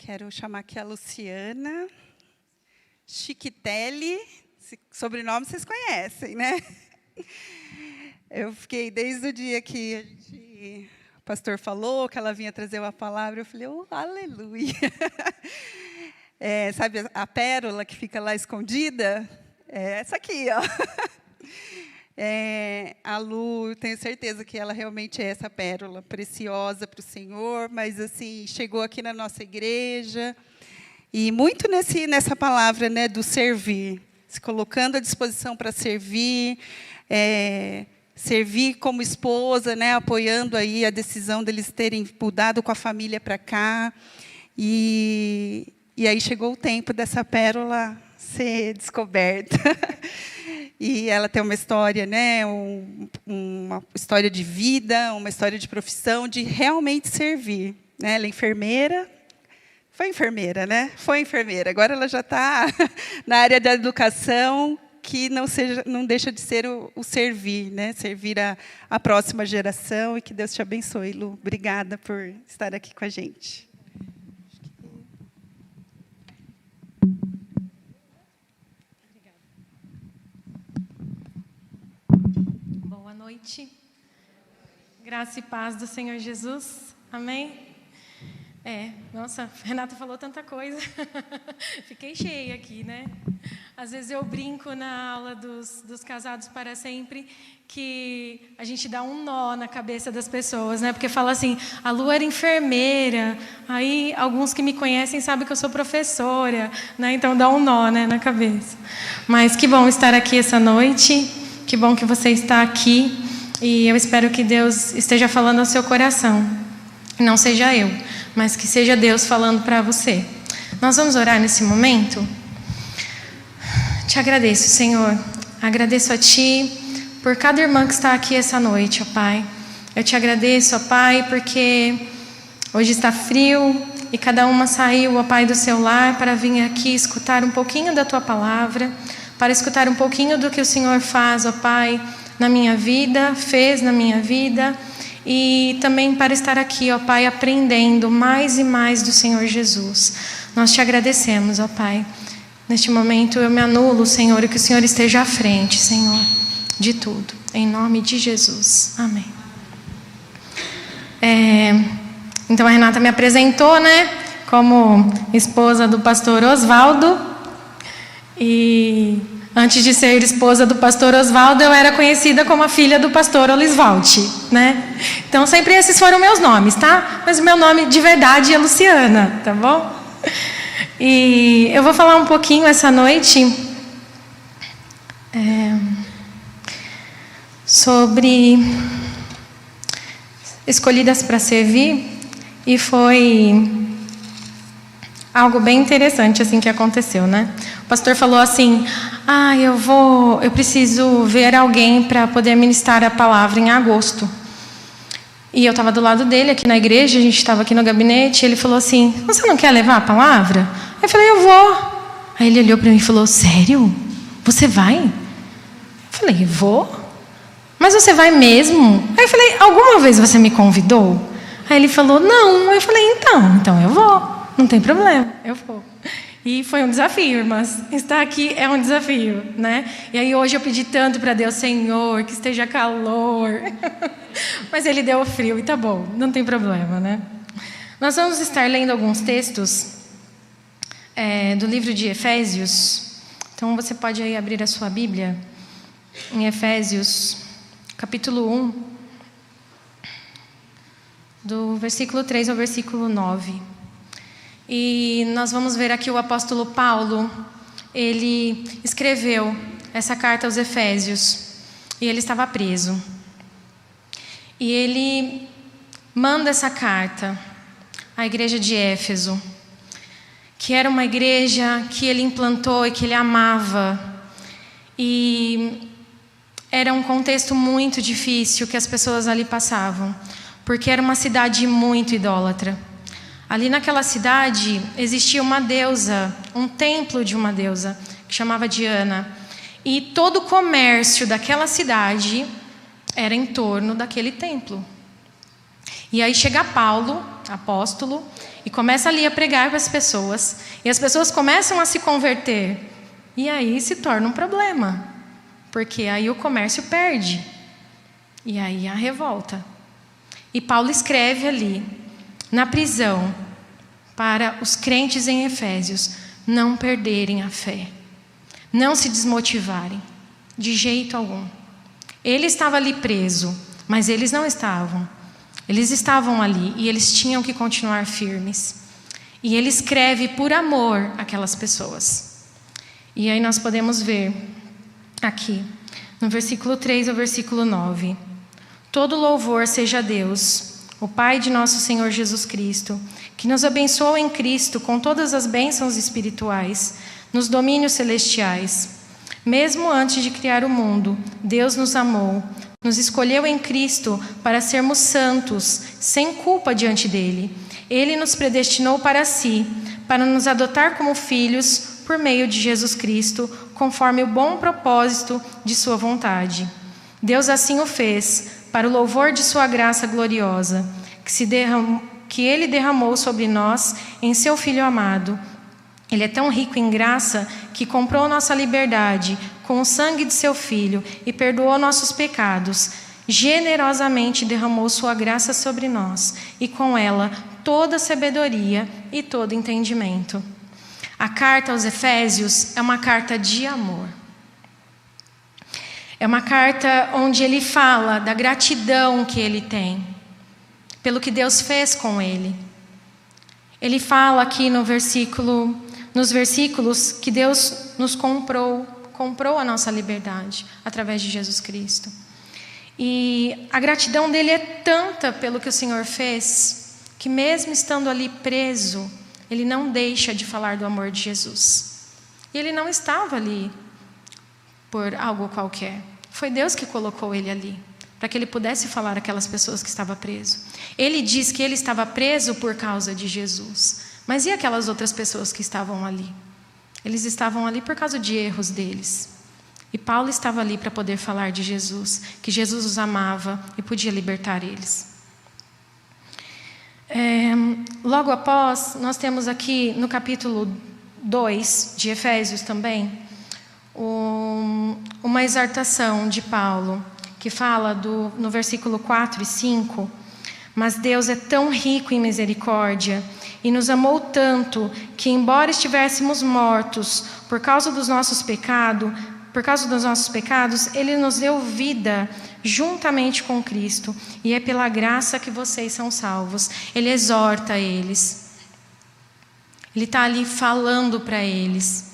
Quero chamar aqui a Luciana Chiquitelli. Esse sobrenome vocês conhecem, né? Eu fiquei desde o dia que o pastor falou que ela vinha trazer uma palavra, eu falei, oh, aleluia. Sabe a pérola que fica lá escondida? É essa aqui, ó. A Lu, eu tenho certeza que ela realmente é essa pérola preciosa para o Senhor, mas assim, chegou aqui na nossa igreja, e muito nessa palavra, né, do servir, se colocando à disposição para servir, servir como esposa, né, apoiando aí a decisão deles terem mudado com a família para cá, e aí chegou o tempo dessa pérola ser descoberta. E ela tem uma história, né, uma história de vida, uma história de profissão, de realmente servir. Né? Ela é enfermeira, foi enfermeira, né? Foi enfermeira. Agora ela já está na área da educação, que não deixa de ser o servir, né? Servir a próxima geração, e que Deus te abençoe, Lu. Obrigada por estar aqui com a gente. Boa noite. Graça e paz do Senhor Jesus. Amém? Nossa, Renata falou tanta coisa. Fiquei cheia aqui, né? Às vezes eu brinco na aula dos casados para sempre que a gente dá um nó na cabeça das pessoas, né? Porque fala assim, a Lu era enfermeira, aí alguns que me conhecem sabem que eu sou professora, né? Então dá um nó, né, na cabeça. Mas que bom estar aqui essa noite, que bom que você está aqui, e eu espero que Deus esteja falando ao seu coração. Não seja eu, mas que seja Deus falando para você. Nós vamos orar nesse momento? Te agradeço, Senhor. Agradeço a Ti por cada irmã que está aqui essa noite, ó Pai. Eu te agradeço, ó Pai, porque hoje está frio e cada uma saiu, ó Pai, do seu lar para vir aqui escutar um pouquinho da Tua palavra, para escutar um pouquinho do que o Senhor faz, ó Pai, na minha vida, fez na minha vida, e também para estar aqui, ó Pai, aprendendo mais e mais do Senhor Jesus. Nós te agradecemos, ó Pai. Neste momento eu me anulo, Senhor, e que o Senhor esteja à frente, Senhor, de tudo. Em nome de Jesus. Amém. Então a Renata me apresentou, né, como esposa do pastor Osvaldo. E antes de ser esposa do pastor Osvaldo, eu era conhecida como a filha do pastor Olisvaldi, né? Então sempre esses foram meus nomes, tá? Mas o meu nome de verdade é Luciana, tá bom? E eu vou falar um pouquinho essa noite sobre escolhidas para servir, e foi algo bem interessante assim que aconteceu, né? O pastor falou assim: eu preciso ver alguém para poder ministrar a palavra em agosto. E eu estava do lado dele aqui na igreja, a gente estava aqui no gabinete, e ele falou assim: você não quer levar a palavra? Aí eu falei: eu vou. Aí ele olhou para mim e falou: sério? Você vai? Eu falei: vou. Mas você vai mesmo? Aí eu falei: alguma vez você me convidou? Aí ele falou: não. Aí eu falei: então eu vou. Não tem problema, eu vou. E foi um desafio, irmãs. Estar aqui é um desafio, né? E aí hoje eu pedi tanto para Deus: Senhor, que esteja calor. Mas Ele deu frio e tá bom, não tem problema, né? Nós vamos estar lendo alguns textos do livro de Efésios. Então você pode aí abrir a sua Bíblia em Efésios, capítulo 1, do versículo 3 ao versículo 9. E nós vamos ver aqui o apóstolo Paulo, ele escreveu essa carta aos Efésios, e ele estava preso. E ele manda essa carta à igreja de Éfeso, que era uma igreja que ele implantou e que ele amava. E era um contexto muito difícil que as pessoas ali passavam, porque era uma cidade muito idólatra. Ali naquela cidade existia uma deusa, um templo de uma deusa, que chamava Diana. E todo o comércio daquela cidade era em torno daquele templo. E aí chega Paulo apóstolo, e começa ali a pregar para as pessoas. E as pessoas começam a se converter. E aí se torna um problema. Porque aí o comércio perde. E aí a revolta. E Paulo escreve ali, na prisão, para os crentes em Efésios não perderem a fé. Não se desmotivarem. De jeito algum. Ele estava ali preso, mas eles não estavam. Eles estavam ali e eles tinham que continuar firmes. E ele escreve por amor aquelas pessoas. E aí nós podemos ver aqui, no versículo 3 ao versículo 9. Todo louvor seja a Deus, o Pai de nosso Senhor Jesus Cristo, que nos abençoou em Cristo com todas as bênçãos espirituais, nos domínios celestiais. Mesmo antes de criar o mundo, Deus nos amou, nos escolheu em Cristo para sermos santos, sem culpa diante dele. Ele nos predestinou para si, para nos adotar como filhos por meio de Jesus Cristo, conforme o bom propósito de sua vontade. Deus assim o fez, para o louvor de sua graça gloriosa, que ele derramou sobre nós em seu Filho amado. Ele é tão rico em graça que comprou nossa liberdade com o sangue de seu Filho e perdoou nossos pecados. Generosamente derramou sua graça sobre nós e com ela toda sabedoria e todo entendimento. A carta aos Efésios é uma carta de amor. É uma carta onde ele fala da gratidão que ele tem pelo que Deus fez com ele. Ele fala aqui nos versículos que Deus nos comprou a nossa liberdade através de Jesus Cristo. E a gratidão dele é tanta pelo que o Senhor fez, que mesmo estando ali preso, ele não deixa de falar do amor de Jesus. E ele não estava ali por algo qualquer. Foi Deus que colocou ele ali, para que ele pudesse falar àquelas pessoas que estavam preso. Ele diz que ele estava preso por causa de Jesus. Mas e aquelas outras pessoas que estavam ali? Eles estavam ali por causa de erros deles. E Paulo estava ali para poder falar de Jesus, que Jesus os amava e podia libertar eles. Logo após, nós temos aqui no capítulo 2 de Efésios também, uma exortação de Paulo, que fala no versículo 4 e 5, mas Deus é tão rico em misericórdia e nos amou tanto que, embora estivéssemos mortos por causa dos nossos pecados, Ele nos deu vida juntamente com Cristo. E é pela graça que vocês são salvos. Ele exorta eles. Ele está ali falando para eles.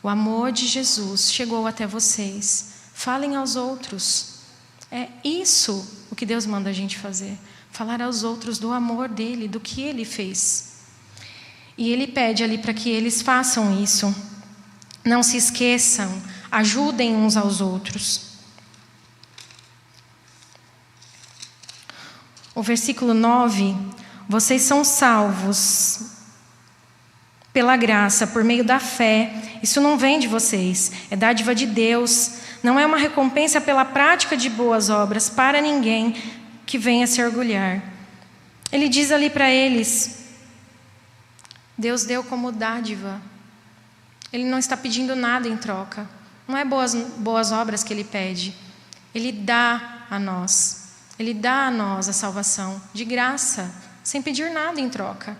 O amor de Jesus chegou até vocês. Falem aos outros. É isso o que Deus manda a gente fazer. Falar aos outros do amor dele, do que ele fez. E ele pede ali para que eles façam isso. Não se esqueçam, ajudem uns aos outros. O versículo 9, vocês são salvos pela graça, por meio da fé. Isso não vem de vocês, é dádiva de Deus. Não é uma recompensa pela prática de boas obras para ninguém que venha se orgulhar. Ele diz ali para eles, Deus deu como dádiva. Ele não está pedindo nada em troca. Não é boas obras que ele pede. Ele dá a nós. Ele dá a nós a salvação de graça, sem pedir nada em troca.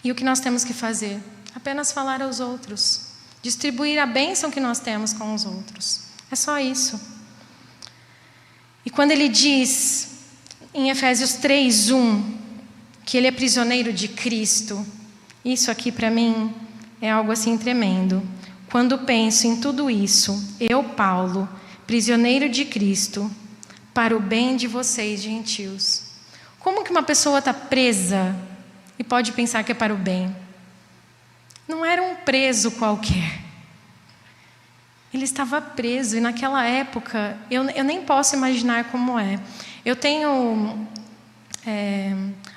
E o que nós temos que fazer? Apenas falar aos outros. Distribuir a bênção que nós temos com os outros. É só isso. E quando ele diz, em Efésios 3:1, que ele é prisioneiro de Cristo, isso aqui para mim é algo assim tremendo. Quando penso em tudo isso, eu, Paulo, prisioneiro de Cristo, para o bem de vocês, gentios. Como que uma pessoa está presa e pode pensar que é para o bem? Não era um preso qualquer. Ele estava preso e naquela época, eu nem posso imaginar como é. Eu tenho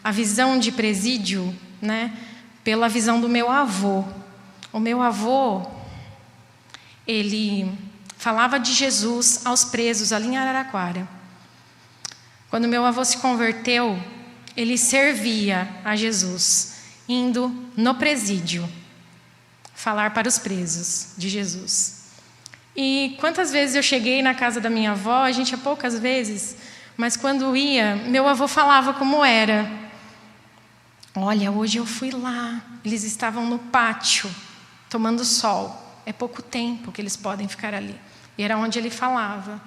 a visão de presídio, né, pela visão do meu avô. O meu avô, ele falava de Jesus aos presos ali em Araraquara. Quando meu avô se converteu, ele servia a Jesus, indo no presídio, falar para os presos de Jesus. E quantas vezes eu cheguei na casa da minha avó, a gente ia poucas vezes, mas quando ia, meu avô falava como era. Olha, hoje eu fui lá, eles estavam no pátio, tomando sol. É pouco tempo que eles podem ficar ali. E era onde ele falava.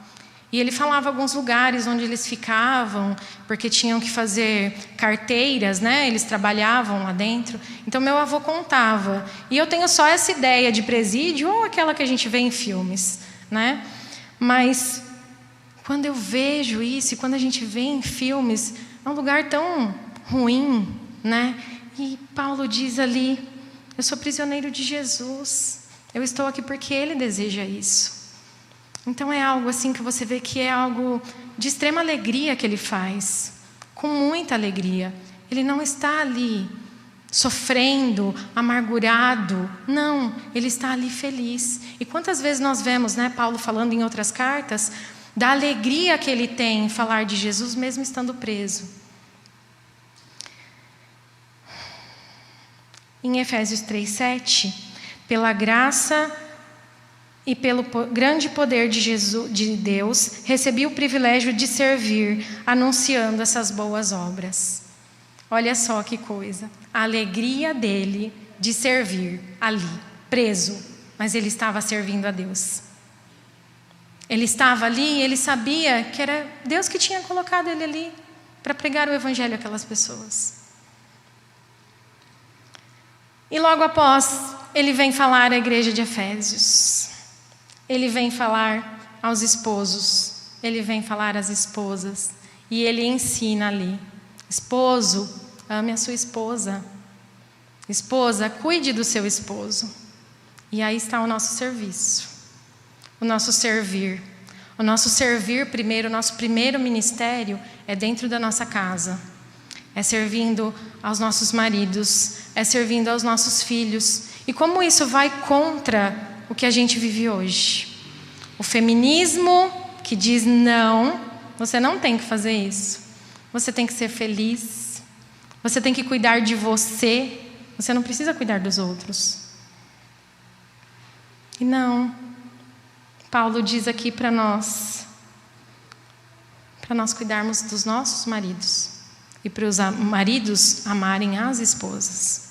E ele falava alguns lugares onde eles ficavam, porque tinham que fazer carteiras, né? Eles trabalhavam lá dentro. Então, meu avô contava. E eu tenho só essa ideia de presídio, ou aquela que a gente vê em filmes, né? Mas, quando eu vejo isso, e quando a gente vê em filmes, é um lugar tão ruim, né? E Paulo diz ali, eu sou prisioneiro de Jesus. Eu estou aqui porque Ele deseja isso. Então é algo assim que você vê que é algo de extrema alegria que Ele faz. Com muita alegria. Ele não está ali sofrendo, amargurado. Não, Ele está ali feliz. E quantas vezes nós vemos, né, Paulo falando em outras cartas, da alegria que ele tem em falar de Jesus mesmo estando preso. Em Efésios 3:7, pela graça e pelo grande poder de Deus, recebi o privilégio de servir, anunciando essas boas obras. Olha só que coisa. A alegria dele de servir ali, preso, mas ele estava servindo a Deus. Ele estava ali e ele sabia que era Deus que tinha colocado ele ali para pregar o evangelho àquelas pessoas. E logo após, ele vem falar à igreja de Efésios. Ele vem falar aos esposos, ele vem falar às esposas, e ele ensina ali: esposo, ame a sua esposa. Esposa, cuide do seu esposo. E aí está o nosso serviço, o nosso servir. O nosso servir primeiro, o nosso primeiro ministério é dentro da nossa casa. É servindo aos nossos maridos, é servindo aos nossos filhos. E como isso vai contra o que a gente vive hoje? O feminismo que diz não, você não tem que fazer isso. Você tem que ser feliz. Você tem que cuidar de você. Você não precisa cuidar dos outros. E não. Paulo diz aqui para nós cuidarmos dos nossos maridos. E para os maridos amarem as esposas.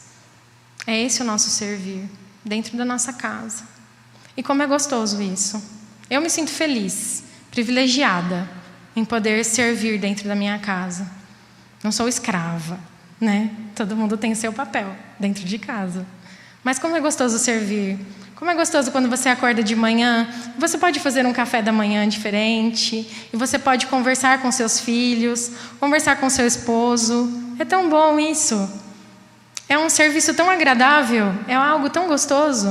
É esse o nosso servir, dentro da nossa casa. E como é gostoso isso. Eu me sinto feliz, privilegiada, em poder servir dentro da minha casa. Não sou escrava, né? Todo mundo tem o seu papel dentro de casa. Mas como é gostoso servir. Como é gostoso quando você acorda de manhã, você pode fazer um café da manhã diferente, e você pode conversar com seus filhos, conversar com seu esposo. É tão bom isso. É um serviço tão agradável, é algo tão gostoso,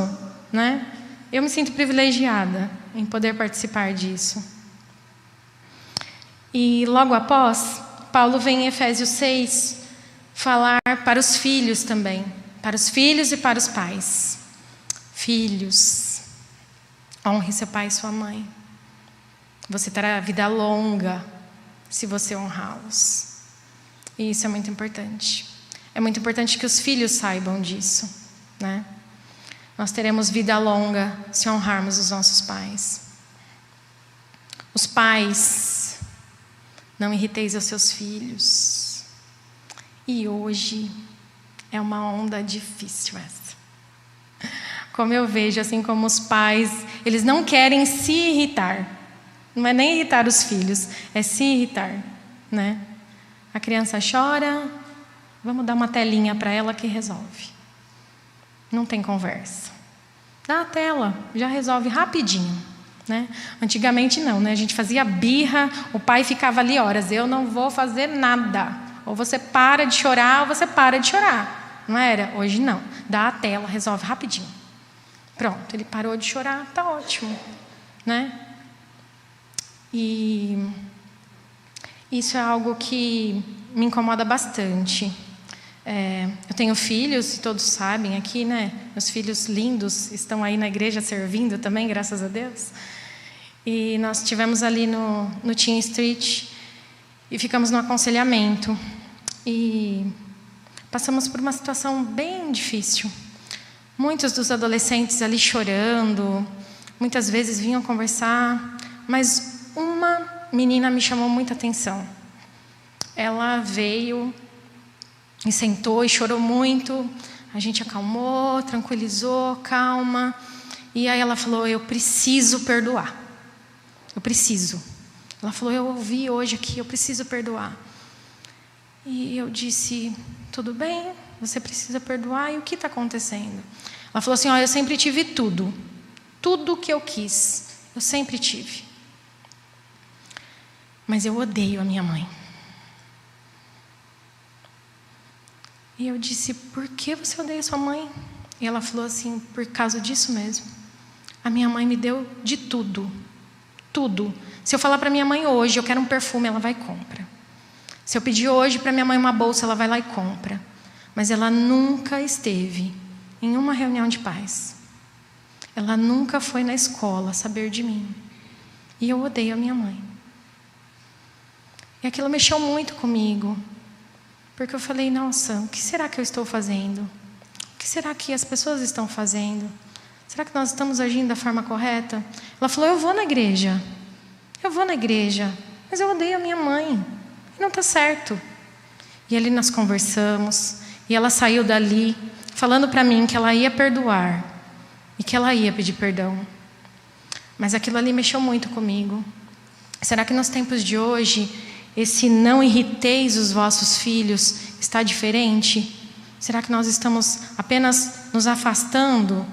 né? Eu me sinto privilegiada em poder participar disso. E logo após, Paulo vem em Efésios 6 falar para os filhos também, para os filhos e para os pais. Filhos, honre seu pai e sua mãe. Você terá vida longa se você honrá-los. E isso é muito importante. É muito importante que os filhos saibam disso, né? Nós teremos vida longa se honrarmos os nossos pais. Os pais, não irriteis os seus filhos. E hoje é uma onda difícil essa. Como eu vejo, assim como os pais, eles não querem se irritar. Não é nem irritar os filhos, é se irritar, né? A criança chora, vamos dar uma telinha para ela que resolve. Não tem conversa. Dá a tela, já resolve rapidinho, né? Antigamente não, né? A gente fazia birra, o pai ficava ali horas. Eu não vou fazer nada. Ou você para de chorar, ou você para de chorar. Não era? Hoje não. Dá a tela, resolve rapidinho. Pronto, ele parou de chorar, tá ótimo, né? E isso é algo que me incomoda bastante. Eu tenho filhos, e todos sabem aqui, né? Meus filhos lindos estão aí na igreja servindo também, graças a Deus. E nós estivemos ali no Teen Street e ficamos no aconselhamento. e passamos por uma situação bem difícil. Muitos dos adolescentes ali chorando, muitas vezes vinham conversar, mas uma menina me chamou muita atenção. Ela veio e sentou e chorou muito. A gente acalmou, tranquilizou, calma. E aí ela falou: eu preciso perdoar. Eu preciso. Ela falou: eu ouvi hoje aqui, eu preciso perdoar. E eu disse: tudo bem, você precisa perdoar. E o que está acontecendo? Ela falou assim: eu sempre tive tudo. Tudo que eu quis, eu sempre tive. Mas eu odeio a minha mãe. E eu disse: por que você odeia sua mãe? E ela falou assim: por causa disso mesmo. A minha mãe me deu de tudo. Tudo. Se eu falar para minha mãe hoje, eu quero um perfume, ela vai e compra. Se eu pedir hoje para minha mãe uma bolsa, ela vai lá e compra. Mas ela nunca esteve em uma reunião de pais. Ela nunca foi na escola saber de mim. E eu odeio a minha mãe. E aquilo mexeu muito comigo. Porque eu falei: nossa, o que será que eu estou fazendo? O que será que as pessoas estão fazendo? Será que nós estamos agindo da forma correta? Ela falou: eu vou na igreja. Eu vou na igreja. Mas eu odeio a minha mãe. E não está certo. E ali nós conversamos. E ela saiu dali falando para mim que ela ia perdoar. E que ela ia pedir perdão. Mas aquilo ali mexeu muito comigo. Será que nos tempos de hoje, esse não irriteis os vossos filhos está diferente? Será que nós estamos apenas nos afastando,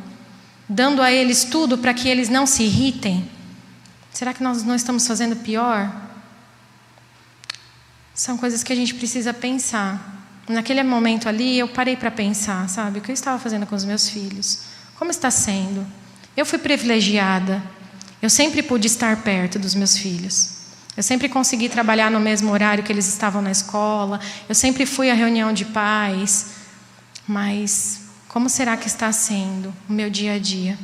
dando a eles tudo para que eles não se irritem? Será que nós não estamos fazendo pior? São coisas que a gente precisa pensar. Naquele momento ali, eu parei para pensar, sabe? O que eu estava fazendo com os meus filhos? Como está sendo? Eu fui privilegiada. Eu sempre pude estar perto dos meus filhos. Eu sempre consegui trabalhar no mesmo horário que eles estavam na escola. Eu sempre fui à reunião de pais. Mas como será que está sendo o meu dia a dia?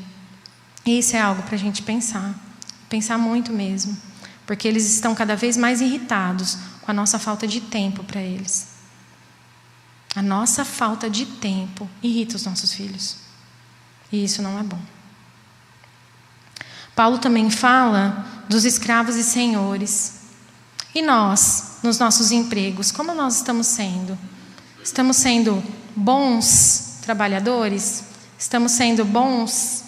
E isso é algo para a gente pensar. Pensar muito mesmo. Porque eles estão cada vez mais irritados com a nossa falta de tempo para eles. A nossa falta de tempo irrita os nossos filhos. E isso não é bom. Paulo também fala dos escravos e senhores. E nós, nos nossos empregos, como nós estamos sendo? Estamos sendo bons trabalhadores? Estamos sendo bons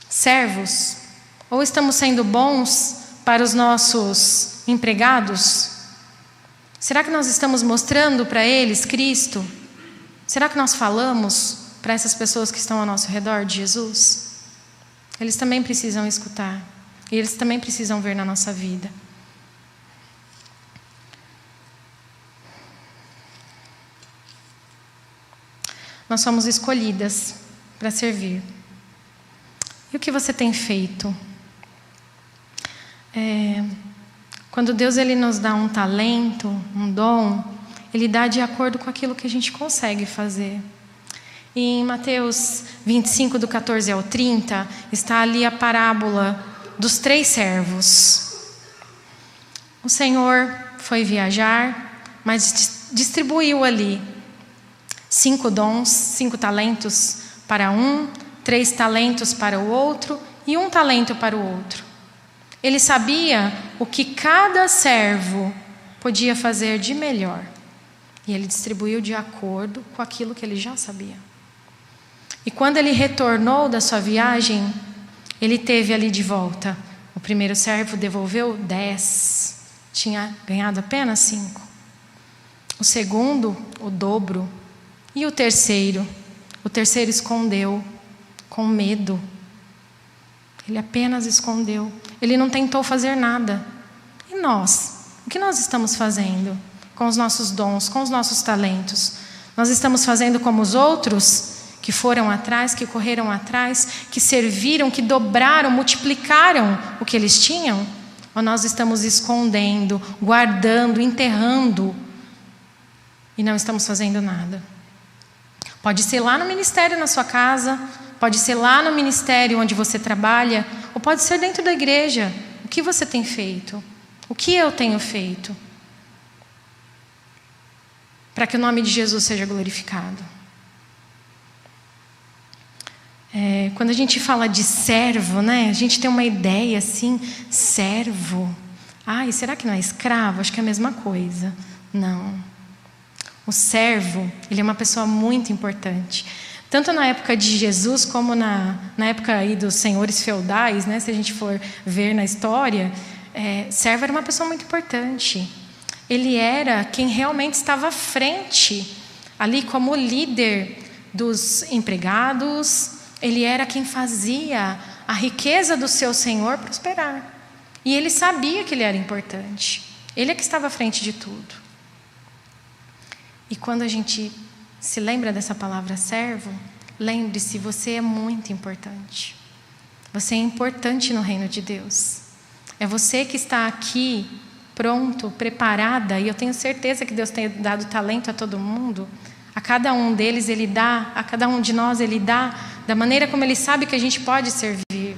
servos? Ou estamos sendo bons para os nossos empregados? Será que nós estamos mostrando para eles Cristo? Será que nós falamos para essas pessoas que estão ao nosso redor de Jesus? Eles também precisam escutar. E eles também precisam ver na nossa vida. Nós somos escolhidas para servir. E o que você tem feito? Quando Deus ele nos dá um talento, um dom, Ele dá de acordo com aquilo que a gente consegue fazer. E em Mateus 25, do 14 ao 30, está ali a parábola dos 3 servos. O Senhor foi viajar, mas distribuiu ali 5 dons, 5 talentos para um, 3 talentos para o outro e 1 talento para o outro. Ele sabia o que cada servo podia fazer de melhor. E ele distribuiu de acordo com aquilo que ele já sabia. E quando ele retornou da sua viagem, ele teve ali de volta. O primeiro servo devolveu 10. Tinha ganhado apenas 5. O segundo, o dobro. E o terceiro escondeu com medo. Ele apenas escondeu. Ele não tentou fazer nada. E nós? O que nós estamos fazendo com os nossos dons, com os nossos talentos? Nós estamos fazendo como os outros que foram atrás, que correram atrás, que serviram, que dobraram, multiplicaram o que eles tinham? Ou nós estamos escondendo, guardando, enterrando e não estamos fazendo nada? Pode ser lá no ministério na sua casa, pode ser lá no ministério onde você trabalha, ou pode ser dentro da igreja. O que você tem feito? O que eu tenho feito? para que o nome de Jesus seja glorificado. Quando a gente fala de servo, né, a gente tem uma ideia assim, servo. Ai, será que não é escravo? Acho que é a mesma coisa. Não. O servo, ele é uma pessoa muito importante. Tanto na época de Jesus, como na época aí dos senhores feudais, né, se a gente for ver na história, servo era uma pessoa muito importante. Ele era quem realmente estava à frente, ali como líder dos empregados. Ele era quem fazia a riqueza do seu senhor prosperar. E ele sabia que ele era importante. Ele é que estava à frente de tudo. E quando a gente se lembra dessa palavra servo, lembre-se, você é muito importante. Você é importante no reino de Deus. É você que está aqui, pronto, preparada, e eu tenho certeza que Deus tem dado talento a todo mundo. A cada um deles Ele dá, a cada um de nós Ele dá, da maneira como Ele sabe que a gente pode servir.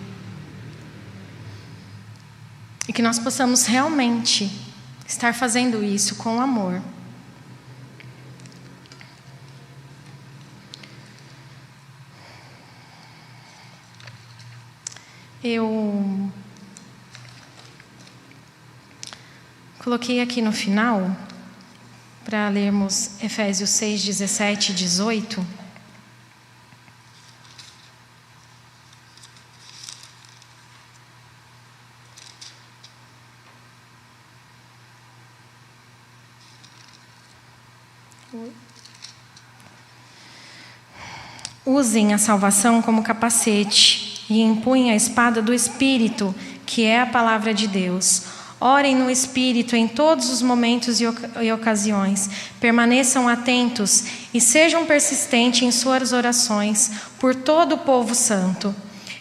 E que nós possamos realmente estar fazendo isso com amor. Eu coloquei aqui no final, para lermos Efésios 6, 17 e 18. Usem a salvação como capacete e empunhem a espada do Espírito, que é a palavra de Deus. Orem no Espírito em todos os momentos e ocasiões. Permaneçam atentos e sejam persistentes em suas orações por todo o povo santo.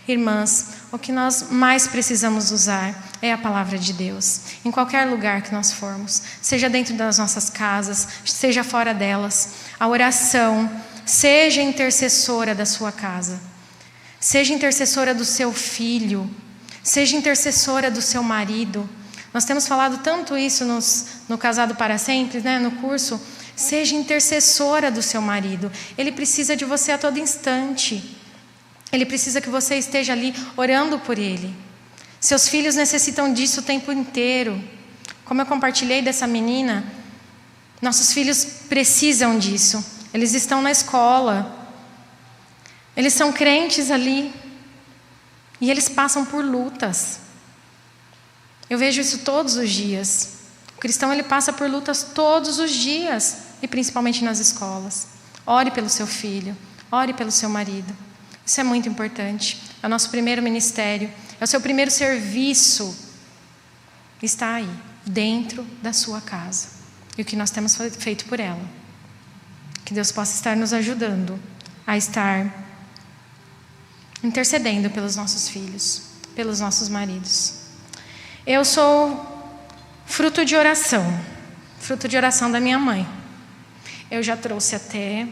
Irmãs, o que nós mais precisamos usar é a palavra de Deus. Em qualquer lugar que nós formos, seja dentro das nossas casas, seja fora delas. A oração, seja intercessora da sua casa. Seja intercessora do seu filho. Seja intercessora do seu marido. Nós temos falado tanto isso no Casado para Sempre, né, no curso. Seja intercessora do seu marido. Ele precisa de você a todo instante. Ele precisa que você esteja ali orando por ele. Seus filhos necessitam disso o tempo inteiro. Como eu compartilhei dessa menina, nossos filhos precisam disso. Eles estão na escola. Eles são crentes ali. E eles passam por lutas. Eu vejo isso todos os dias. O cristão, ele passa por lutas todos os dias, e principalmente nas escolas. Ore pelo seu filho, ore pelo seu marido. Isso é muito importante. É o nosso primeiro ministério, é o seu primeiro serviço. Está aí, dentro da sua casa. E o que nós temos feito por ela. Que Deus possa estar nos ajudando a estar intercedendo pelos nossos filhos, pelos nossos maridos. Eu sou fruto de oração da minha mãe. Eu já trouxe até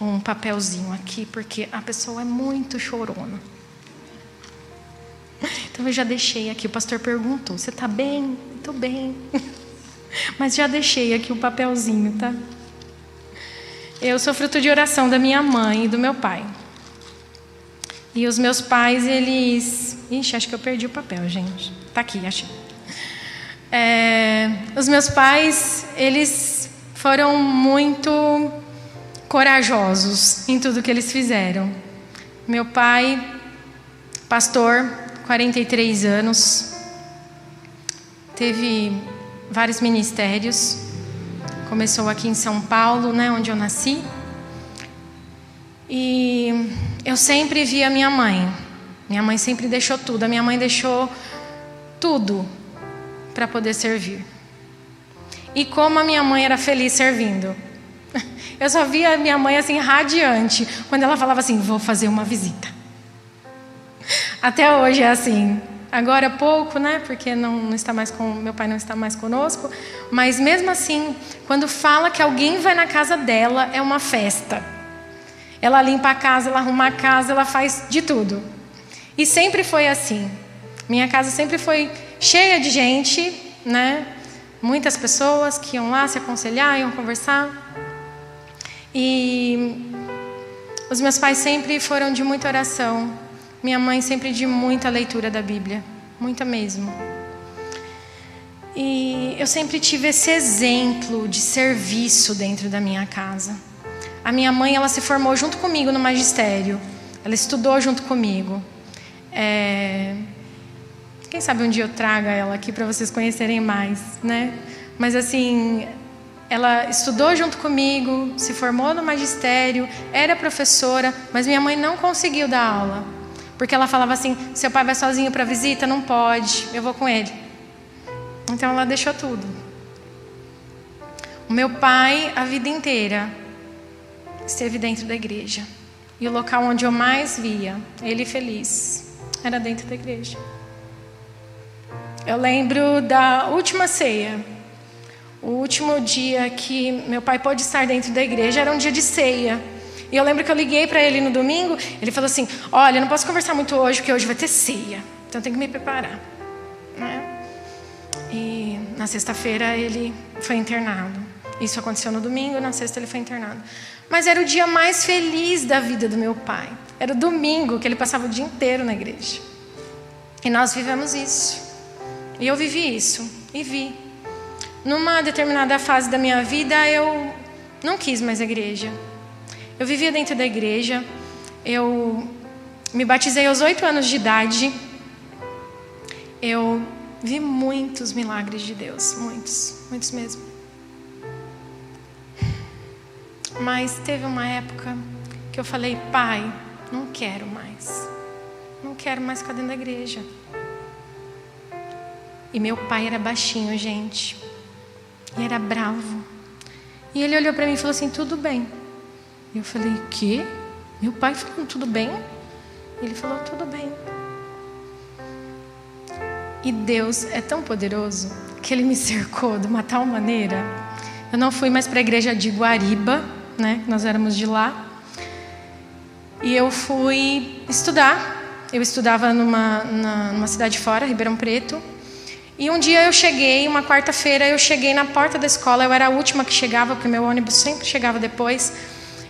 um papelzinho aqui, porque a pessoa é muito chorona. Então eu já deixei aqui, o pastor perguntou, você está bem? Estou bem. Mas já deixei aqui o papelzinho, tá? Eu sou fruto de oração da minha mãe e do meu pai. E os meus pais, eles... Ixi, acho que eu perdi o papel, gente. Tá aqui, achei. Os meus pais, eles foram muito corajosos em tudo que eles fizeram. Meu pai, pastor, 43 anos, teve vários ministérios. Começou aqui em São Paulo, né, onde eu nasci. E eu sempre vi a minha mãe. Minha mãe sempre deixou tudo. A minha mãe deixou tudo para poder servir. E como a minha mãe era feliz servindo. Eu só via a minha mãe assim radiante quando ela falava assim, vou fazer uma visita. Até hoje é assim. Agora pouco, né? Porque não está mais meu pai não está mais conosco. Mas mesmo assim, quando fala que alguém vai na casa dela, é uma festa. Ela limpa a casa, ela arruma a casa, ela faz de tudo. E sempre foi assim. Minha casa sempre foi cheia de gente, né? muitas pessoas que iam lá se aconselhar, iam conversar. E os meus pais sempre foram de muita oração. Minha mãe sempre de muita leitura da Bíblia. Muita mesmo. E eu sempre tive esse exemplo de serviço dentro da minha casa. A minha mãe, ela se formou junto comigo no magistério. Ela estudou junto comigo. Quem sabe um dia eu traga ela aqui para vocês conhecerem mais, né? Mas assim, ela estudou junto comigo, se formou no magistério, era professora, mas minha mãe não conseguiu dar aula. Porque ela falava assim, seu pai vai sozinho para visita? Não pode, eu vou com ele. Então ela deixou tudo. O meu pai, a vida inteira, esteve dentro da igreja. E o local onde eu mais via ele feliz era dentro da igreja. Eu lembro da última ceia. O último dia que meu pai pôde estar dentro da igreja era um dia de ceia. E eu lembro que eu liguei para ele no domingo. Ele falou assim, olha, eu não posso conversar muito hoje, porque hoje vai ter ceia. Então eu tenho que me preparar, né? E na sexta-feira ele foi internado. Isso aconteceu no domingo, na sexta ele foi internado. Mas era o dia mais feliz da vida do meu pai. Era o domingo que ele passava o dia inteiro na igreja. E nós vivemos isso. E eu vivi isso. E vi. Numa determinada fase da minha vida, eu não quis mais a igreja. Eu vivia dentro da igreja. Eu me batizei aos 8 anos de idade. Eu vi muitos milagres de Deus. Muitos. Muitos mesmo. Mas teve uma época que eu falei, pai, não quero mais. Não quero mais ficar dentro da igreja. E meu pai era baixinho, gente. E era bravo. E ele olhou para mim e falou assim, tudo bem. E eu falei, o quê? Meu pai falou, tudo bem? Ele falou, tudo bem. E Deus é tão poderoso que Ele me cercou de uma tal maneira. Eu não fui mais para a igreja de Guariba, né? Nós éramos de lá. E eu fui estudar. Eu estudava numa cidade fora, Ribeirão Preto. E um dia eu cheguei, uma quarta-feira, eu cheguei na porta da escola. Eu era a última que chegava, porque meu ônibus sempre chegava depois.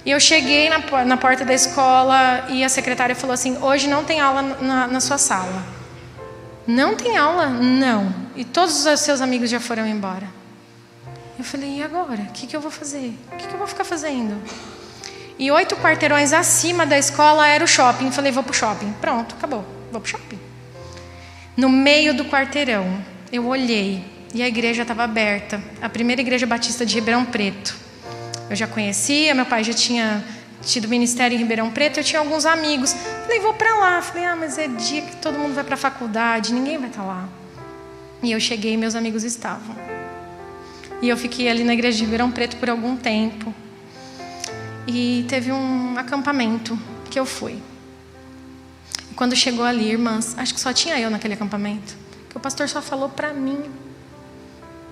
E eu cheguei na porta da escola e a secretária falou assim, hoje não tem aula na sua sala. Não tem aula? Não. E todos os seus amigos já foram embora. Eu falei, e agora? O que eu vou fazer? O que eu vou ficar fazendo? E 8 quarteirões acima da escola era o shopping. Eu falei, vou pro shopping. Pronto, acabou. Vou pro shopping. No meio do quarteirão, eu olhei e a igreja estava aberta. A primeira igreja batista de Ribeirão Preto. Eu já conhecia, meu pai já tinha tido ministério em Ribeirão Preto, eu tinha alguns amigos. Falei, vou para lá. Falei, mas é dia que todo mundo vai para a faculdade, ninguém vai estar lá. E eu cheguei e meus amigos estavam. E eu fiquei ali na igreja de Ribeirão Preto por algum tempo. E teve um acampamento que eu fui. E quando chegou ali, irmãs, acho que só tinha eu naquele acampamento. Que o pastor só falou para mim.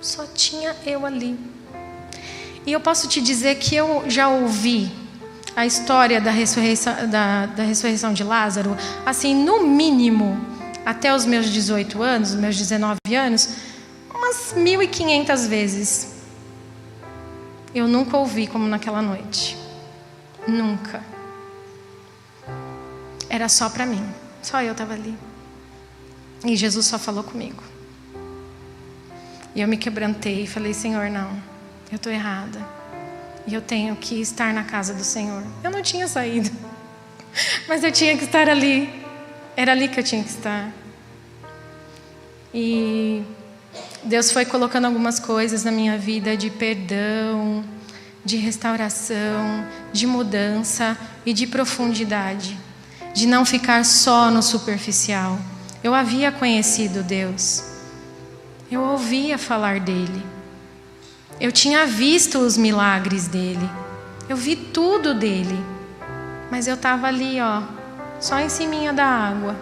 Só tinha eu ali. E eu posso te dizer que eu já ouvi a história da ressurreição de Lázaro, assim, no mínimo, até os meus 18 anos, meus 19 anos, umas 1.500 vezes. Eu nunca ouvi como naquela noite. Nunca. Era só para mim. Só eu estava ali. E Jesus só falou comigo. E eu me quebrantei e falei, Senhor, não, eu estou errada. E eu tenho que estar na casa do Senhor. Eu não tinha saído. Mas eu tinha que estar ali. Era ali que eu tinha que estar. E Deus foi colocando algumas coisas na minha vida de perdão, de restauração, de mudança e de profundidade. De não ficar só no superficial. Eu havia conhecido Deus. Eu ouvia falar dele. Eu tinha visto os milagres dele. Eu vi tudo dele. Mas eu estava ali, só em ciminha da água.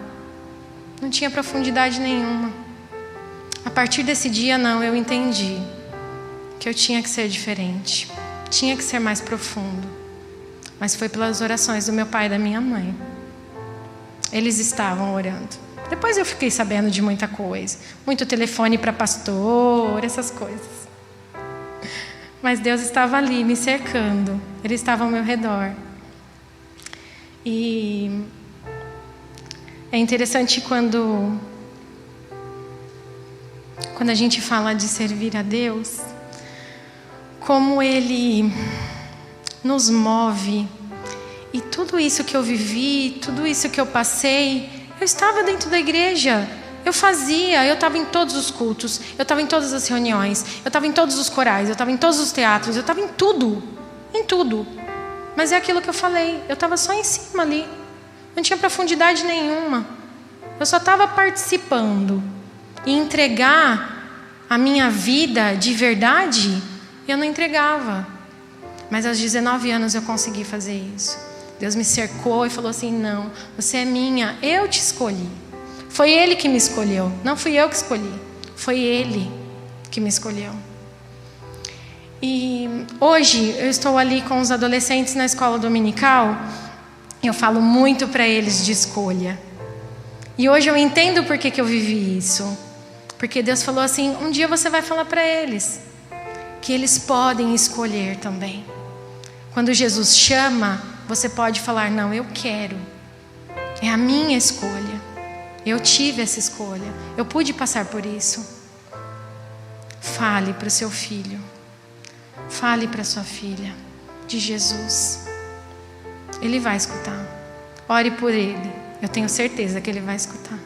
Não tinha profundidade nenhuma. A partir desse dia, não, eu entendi que eu tinha que ser diferente. Tinha que ser mais profundo. Mas foi pelas orações do meu pai e da minha mãe. Eles estavam orando. Depois eu fiquei sabendo de muita coisa. Muito telefone para pastor, essas coisas. Mas Deus estava ali me cercando. Ele estava ao meu redor. E é interessante quando a gente fala de servir a Deus, como Ele nos move. E tudo isso que eu vivi, tudo isso que eu passei, eu estava dentro da igreja. Eu estava em todos os cultos, eu estava em todas as reuniões, eu estava em todos os corais, eu estava em todos os teatros, eu estava em tudo. Mas é aquilo que eu falei, eu estava só em cima ali. Não tinha profundidade nenhuma. Eu só estava participando. E entregar a minha vida de verdade, eu não entregava. Mas aos 19 anos eu consegui fazer isso. Deus me cercou e falou assim: não, você é minha, eu te escolhi. Foi Ele que me escolheu, não fui eu que escolhi. Foi Ele que me escolheu. E hoje eu estou ali com os adolescentes na escola dominical. E eu falo muito para eles de escolha. E hoje eu entendo por que eu vivi isso. Porque Deus falou assim: um dia você vai falar para eles que eles podem escolher também. Quando Jesus chama, você pode falar: não, eu quero. É a minha escolha. Eu tive essa escolha. Eu pude passar por isso. Fale para o seu filho. Fale para a sua filha de Jesus. Ele vai escutar. Ore por ele. Eu tenho certeza que ele vai escutar.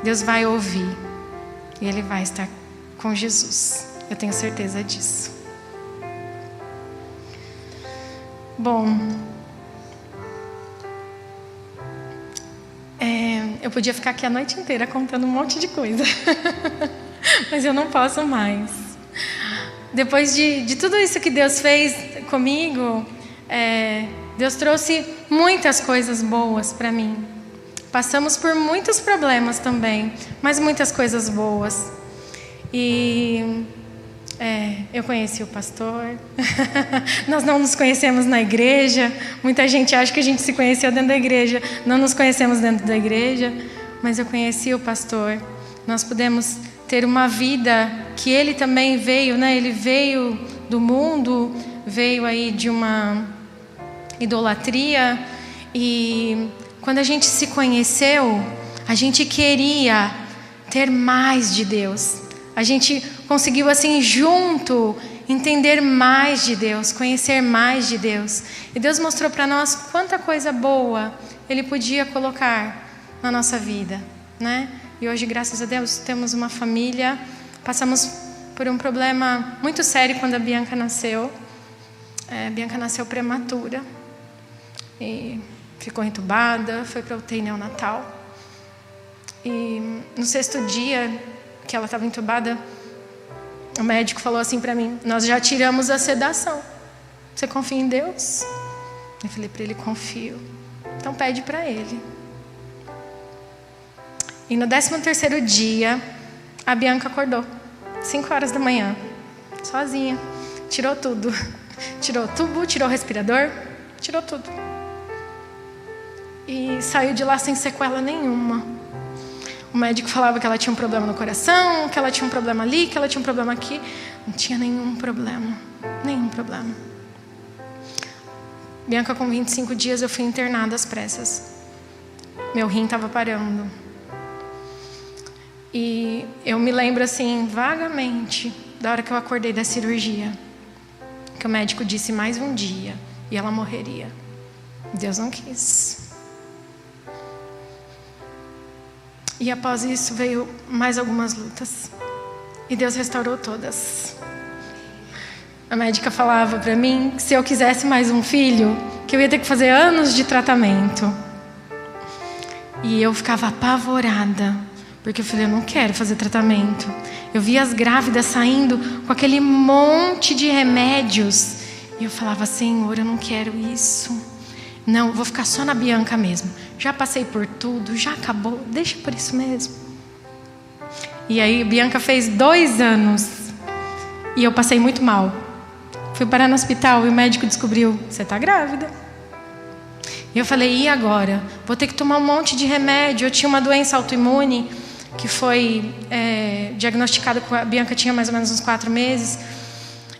Deus vai ouvir. E ele vai estar com Jesus. Eu tenho certeza disso. Bom, eu podia ficar aqui a noite inteira contando um monte de coisa. Mas eu não posso mais. Depois de tudo isso que Deus fez comigo, Deus trouxe muitas coisas boas para mim. Passamos por muitos problemas também, mas muitas coisas boas. E eu conheci o pastor. Nós não nos conhecemos na igreja. Muita gente acha que a gente se conheceu dentro da igreja. Não nos conhecemos dentro da igreja, mas eu conheci o pastor. Nós pudemos ter uma vida que ele também veio, né? Ele veio do mundo, veio aí de uma idolatria. E quando a gente se conheceu, a gente queria ter mais de Deus. A gente conseguiu assim junto entender mais de Deus, conhecer mais de Deus. E Deus mostrou para nós quanta coisa boa Ele podia colocar na nossa vida, né? E hoje, graças a Deus, temos uma família. Passamos por um problema muito sério quando a Bianca nasceu. A Bianca nasceu prematura e ficou entubada, foi para o UTI neonatal. E no 6º dia que ela estava entubada, o médico falou assim para mim: nós já tiramos a sedação. Você confia em Deus? Eu falei para ele: confio. Então pede para ele. E no 13º dia, a Bianca acordou, 5 horas da manhã, sozinha. Tirou tudo. Tirou o tubo, tirou o respirador, tirou tudo. E saiu de lá sem sequela nenhuma. O médico falava que ela tinha um problema no coração, que ela tinha um problema ali, que ela tinha um problema aqui. Não tinha nenhum problema. Nenhum problema. Bianca, com 25 dias, eu fui internada às pressas. Meu rim estava parando. E eu me lembro assim, vagamente, da hora que eu acordei da cirurgia, que o médico disse mais um dia e ela morreria. Deus não quis. E após isso veio mais algumas lutas. E Deus restaurou todas. A médica falava para mim que se eu quisesse mais um filho, que eu ia ter que fazer anos de tratamento. E eu ficava apavorada, porque eu falei: eu não quero fazer tratamento. Eu via as grávidas saindo com aquele monte de remédios. E eu falava: Senhor, eu não quero isso. Não, eu vou ficar só na Bianca mesmo. Já passei por tudo, já acabou, deixa por isso mesmo. E aí Bianca fez 2 anos e eu passei muito mal. Fui parar no hospital e o médico descobriu: você está grávida. E eu falei, e agora? Vou ter que tomar um monte de remédio. Eu tinha uma doença autoimune que foi diagnosticada, a Bianca tinha mais ou menos uns 4 meses.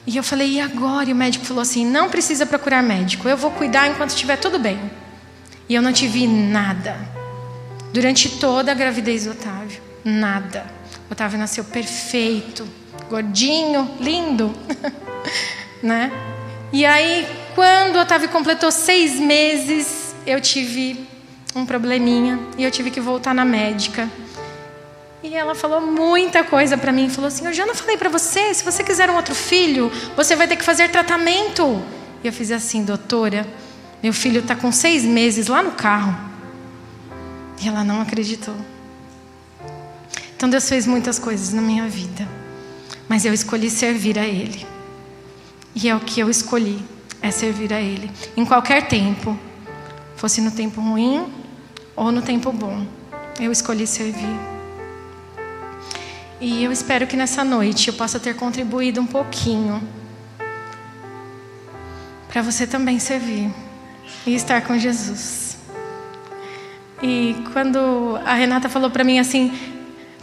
E eu falei, e agora? E o médico falou assim, não precisa procurar médico, eu vou cuidar enquanto estiver tudo bem. E eu não tive nada. Durante toda a gravidez do Otávio, nada. O Otávio nasceu perfeito, gordinho, lindo. Né? E aí, quando o Otávio completou 6 meses, eu tive um probleminha e eu tive que voltar na médica. E ela falou muita coisa para mim. Falou assim, eu já não falei para você, se você quiser um outro filho, você vai ter que fazer tratamento. E eu fiz assim, doutora, meu filho está com 6 meses lá no carro. E ela não acreditou. Então Deus fez muitas coisas na minha vida. Mas eu escolhi servir a Ele. E é o que eu escolhi, é servir a Ele. Em qualquer tempo, fosse no tempo ruim ou no tempo bom, eu escolhi servir. E eu espero que nessa noite eu possa ter contribuído um pouquinho para você também servir e estar com Jesus. E quando a Renata falou para mim assim,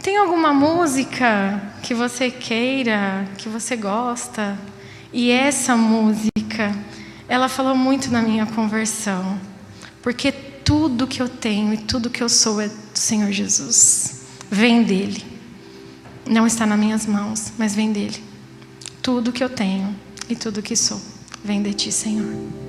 tem alguma música que você queira, que você gosta? E essa música, ela falou muito na minha conversão. Porque tudo que eu tenho e tudo que eu sou é do Senhor Jesus. Vem dEle. Não está nas minhas mãos, mas vem dEle. Tudo que eu tenho e tudo que sou, vem de Ti, Senhor.